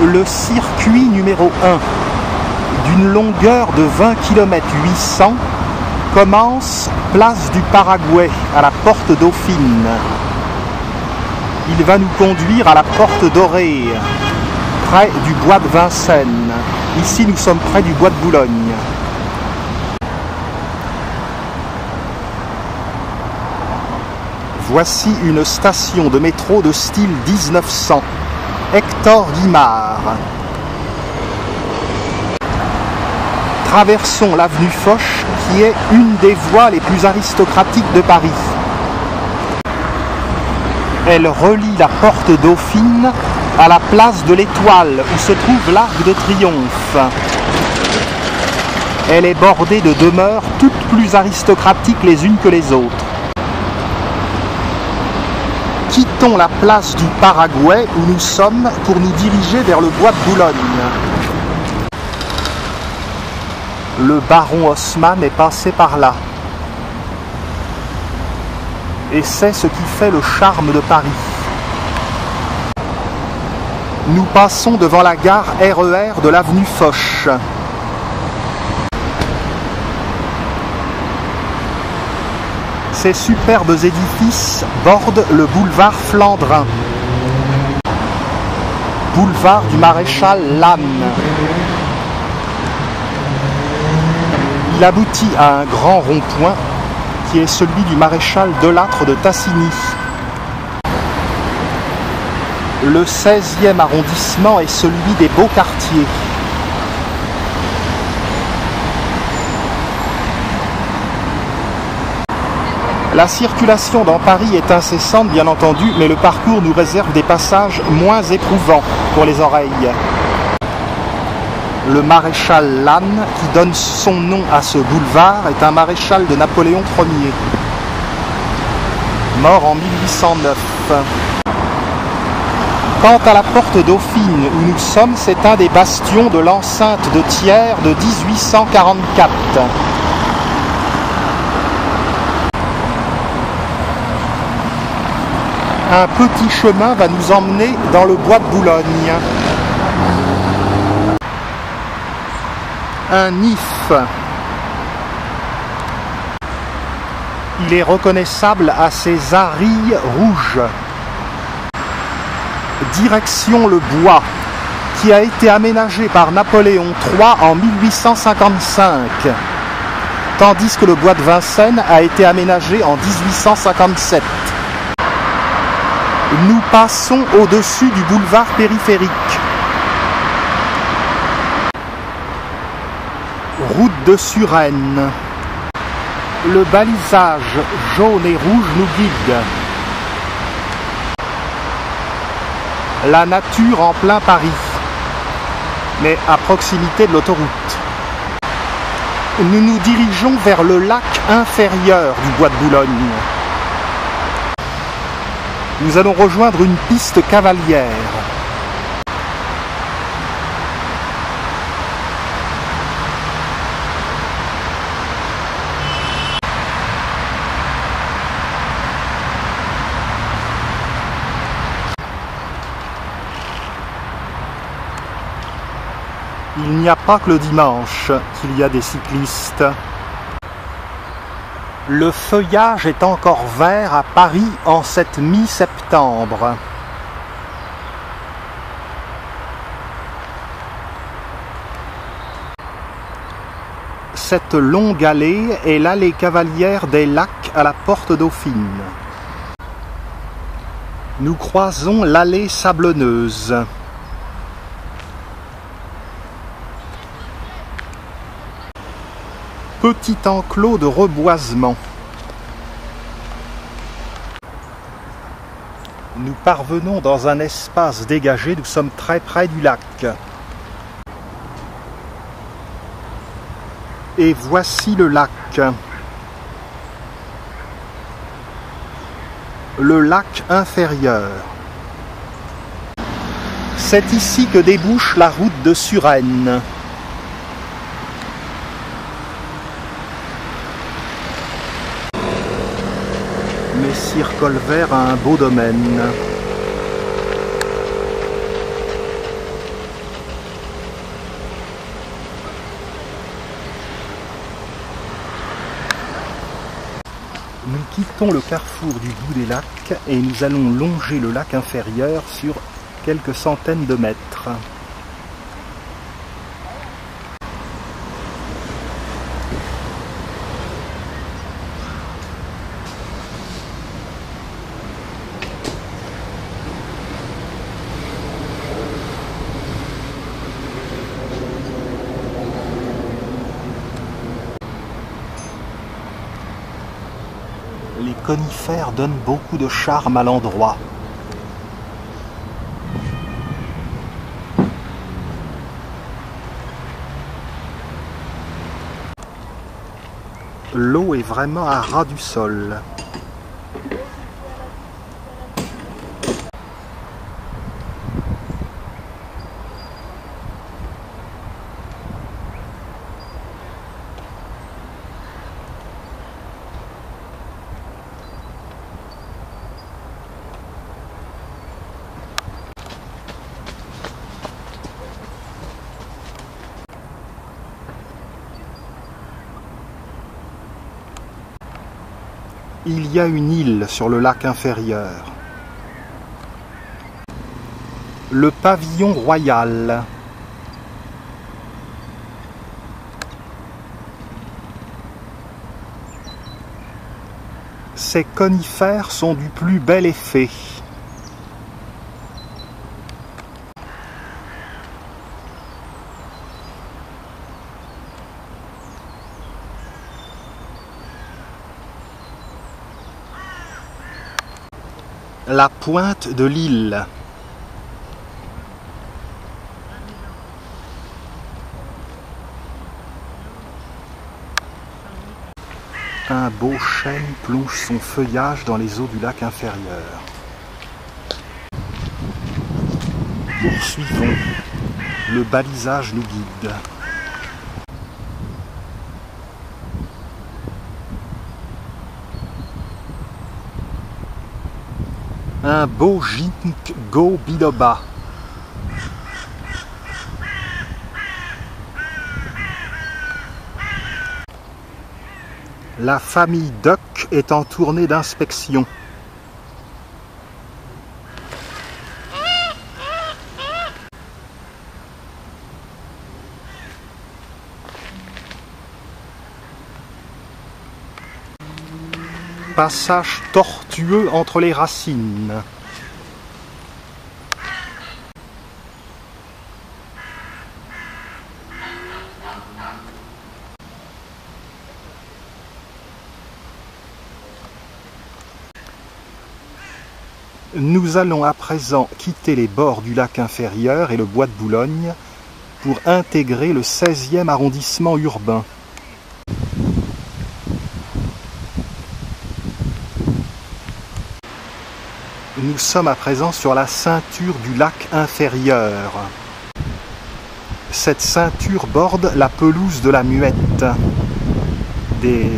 Le circuit numéro 1, d'une longueur de 20 km 800, commence place du Paraguay, à la porte Dauphine. Il va nous conduire à la porte Dorée, près du bois de Vincennes. Ici, nous sommes près du bois de Boulogne. Voici une station de métro de style 1900. Hector Guimard. Traversons l'avenue Foch, qui est une des voies les plus aristocratiques de Paris. Elle relie la porte Dauphine à la place de l'Étoile, où se trouve l'Arc de Triomphe. Elle est bordée de demeures toutes plus aristocratiques les unes que les autres. Quittons la place du Paraguay où nous sommes pour nous diriger vers le bois de Boulogne. Le baron Haussmann est passé par là. Et c'est ce qui fait le charme de Paris. Nous passons devant la gare RER de l'avenue Foch. Ces superbes édifices bordent le boulevard Flandrin, boulevard du maréchal Lannes. Il aboutit à un grand rond-point qui est celui du maréchal Delattre de Tassigny. Le 16e arrondissement est celui des beaux quartiers. La circulation dans Paris est incessante, bien entendu, mais le parcours nous réserve des passages moins éprouvants pour les oreilles. Le maréchal Lannes, qui donne son nom à ce boulevard, est un maréchal de Napoléon Ier, mort en 1809. Quant à la porte Dauphine où nous sommes, c'est un des bastions de l'enceinte de Thiers de 1844. Un petit chemin va nous emmener dans le bois de Boulogne. Un if. Il est reconnaissable à ses arilles rouges. Direction le bois, qui a été aménagé par Napoléon III en 1855, tandis que le bois de Vincennes a été aménagé en 1857. Nous passons au-dessus du boulevard périphérique. Route de Suresnes. Le balisage jaune et rouge nous guide. La nature en plein Paris, mais à proximité de l'autoroute. Nous nous dirigeons vers le lac inférieur du bois de Boulogne. Nous allons rejoindre une piste cavalière. Il n'y a pas que le dimanche qu'il y a des cyclistes. Le feuillage est encore vert à Paris en cette mi-septembre. Cette longue allée est l'allée cavalière des Lacs à la porte Dauphine. Nous croisons l'allée sablonneuse. Petit enclos de reboisement. Nous parvenons dans un espace dégagé, nous sommes très près du lac. Et voici le lac. Le lac inférieur. C'est ici que débouche la route de Suresnes. Messire Colbert a un beau domaine. Nous quittons le carrefour du bout des lacs et nous allons longer le lac inférieur sur quelques centaines de mètres. Les conifères donnent beaucoup de charme à l'endroit. L'eau est vraiment à ras du sol. Il y a une île sur le lac inférieur. Le pavillon royal. Ces conifères sont du plus bel effet. La pointe de l'île. Un beau chêne plonge son feuillage dans les eaux du lac inférieur. Poursuivons. Le balisage nous guide. Un beau ginkgo biloba. La famille Duck est en tournée d'inspection. Passage tortueux entre les racines. Nous allons à présent quitter les bords du lac inférieur et le bois de Boulogne pour intégrer le 16e arrondissement urbain. Nous sommes à présent sur la ceinture du lac inférieur. Cette ceinture borde la pelouse de la Muette. Des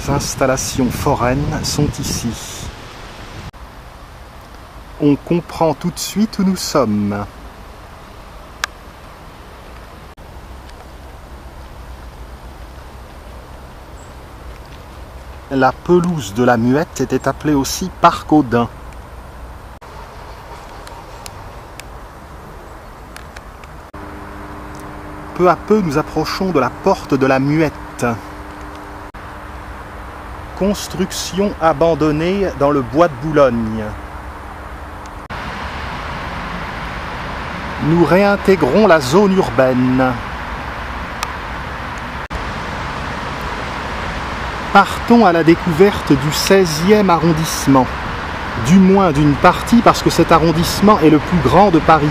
installations foraines sont ici. On comprend tout de suite où nous sommes. La pelouse de la Muette était appelée aussi Parc aux Daims. Peu à peu, nous approchons de la porte de la Muette. Construction abandonnée dans le bois de Boulogne. Nous réintégrons la zone urbaine. Partons à la découverte du 16e arrondissement. Du moins d'une partie, parce que cet arrondissement est le plus grand de Paris.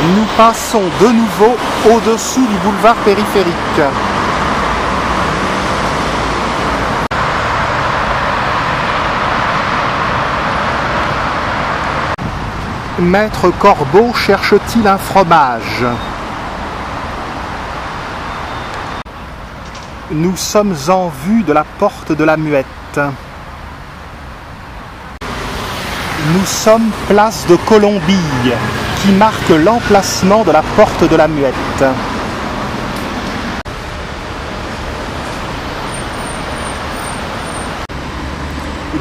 Nous passons de nouveau au-dessous du boulevard périphérique. Maître Corbeau cherche-t-il un fromage? Nous sommes en vue de la porte de la Muette. Nous sommes place de Colombille, qui marque l'emplacement de la porte de la Muette.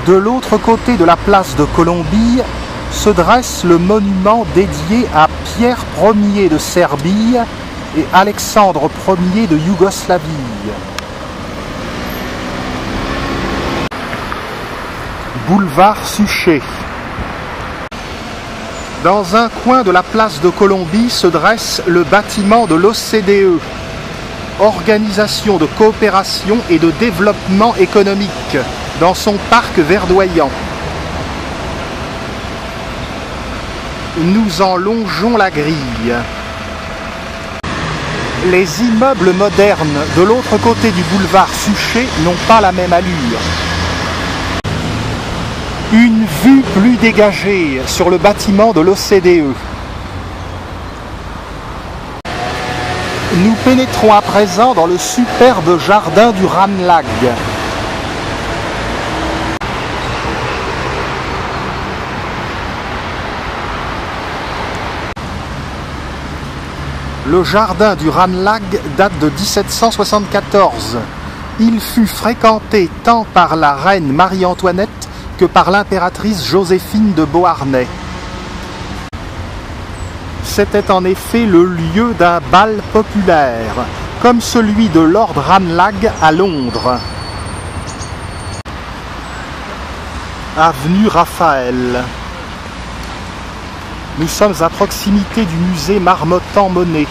De l'autre côté de la place de Colombie se dresse le monument dédié à Pierre Ier de Serbie et Alexandre Ier de Yougoslavie. Boulevard Suchet. Dans un coin de la place de Colombie se dresse le bâtiment de l'OCDE, Organisation de coopération et de développement économique, dans son parc verdoyant. Nous en longeons la grille. Les immeubles modernes de l'autre côté du boulevard Suchet n'ont pas la même allure. Une vue plus dégagée sur le bâtiment de l'OCDE. Nous pénétrons à présent dans le superbe jardin du Ranelagh. Le jardin du Ranelagh date de 1774. Il fut fréquenté tant par la reine Marie-Antoinette que par l'impératrice Joséphine de Beauharnais. C'était en effet le lieu d'un bal populaire, comme celui de Lord Ranelagh à Londres. Avenue Raphaël. Nous sommes à proximité du musée Marmottan-Monet.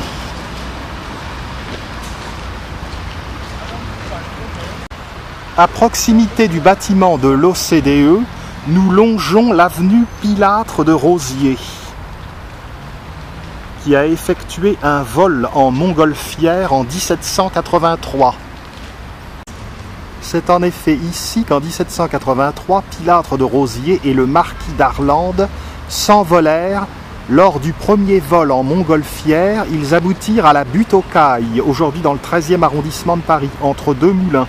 À proximité du bâtiment de l'OCDE, nous longeons l'avenue Pilâtre de Rosiers, qui a effectué un vol en montgolfière en 1783. C'est en effet ici qu'en 1783, Pilâtre de Rosiers et le marquis d'Arlande s'envolèrent. Lors du premier vol en montgolfière, ils aboutirent à la butte aux Cailles, aujourd'hui dans le 13e arrondissement de Paris, entre deux moulins.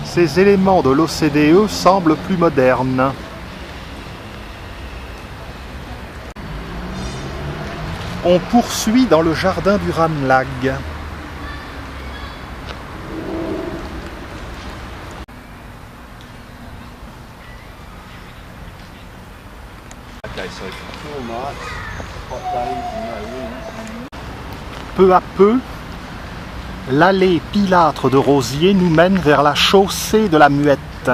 Ces éléments de l'OCDE semblent plus modernes. On poursuit dans le jardin du Ranelagh. Peu à peu, l'allée Pilâtre de Rosiers nous mène vers la chaussée de la Muette.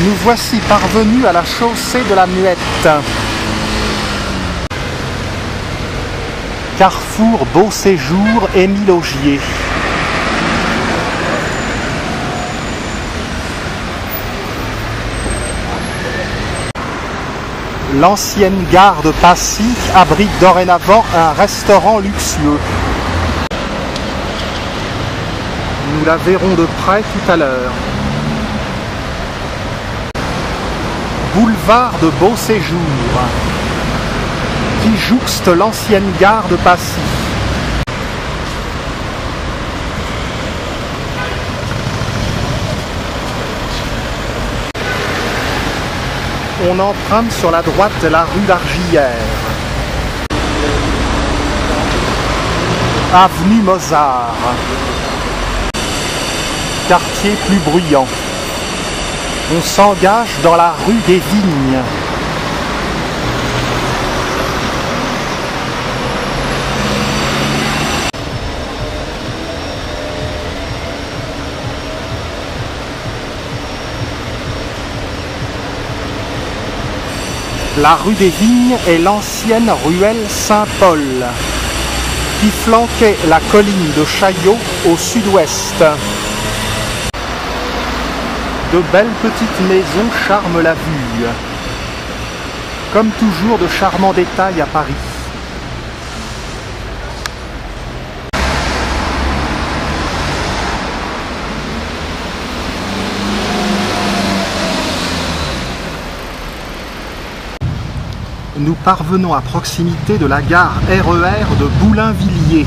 Nous voici parvenus à la chaussée de la Muette. Carrefour Beau Séjour, Émile Augier. L'ancienne gare de Passy abrite dorénavant un restaurant luxueux. Nous la verrons de près tout à l'heure. Boulevard de Beau Séjour, qui jouxte l'ancienne gare de Passy. On emprunte sur la droite la rue d'Argillière. Avenue Mozart. Quartier plus bruyant. On s'engage dans la rue des Vignes. La rue des Vignes est l'ancienne ruelle Saint-Paul, qui flanquait la colline de Chaillot au sud-ouest. De belles petites maisons charment la vue. Comme toujours, de charmants détails à Paris. nous parvenons à proximité de la gare RER de Boulainvilliers.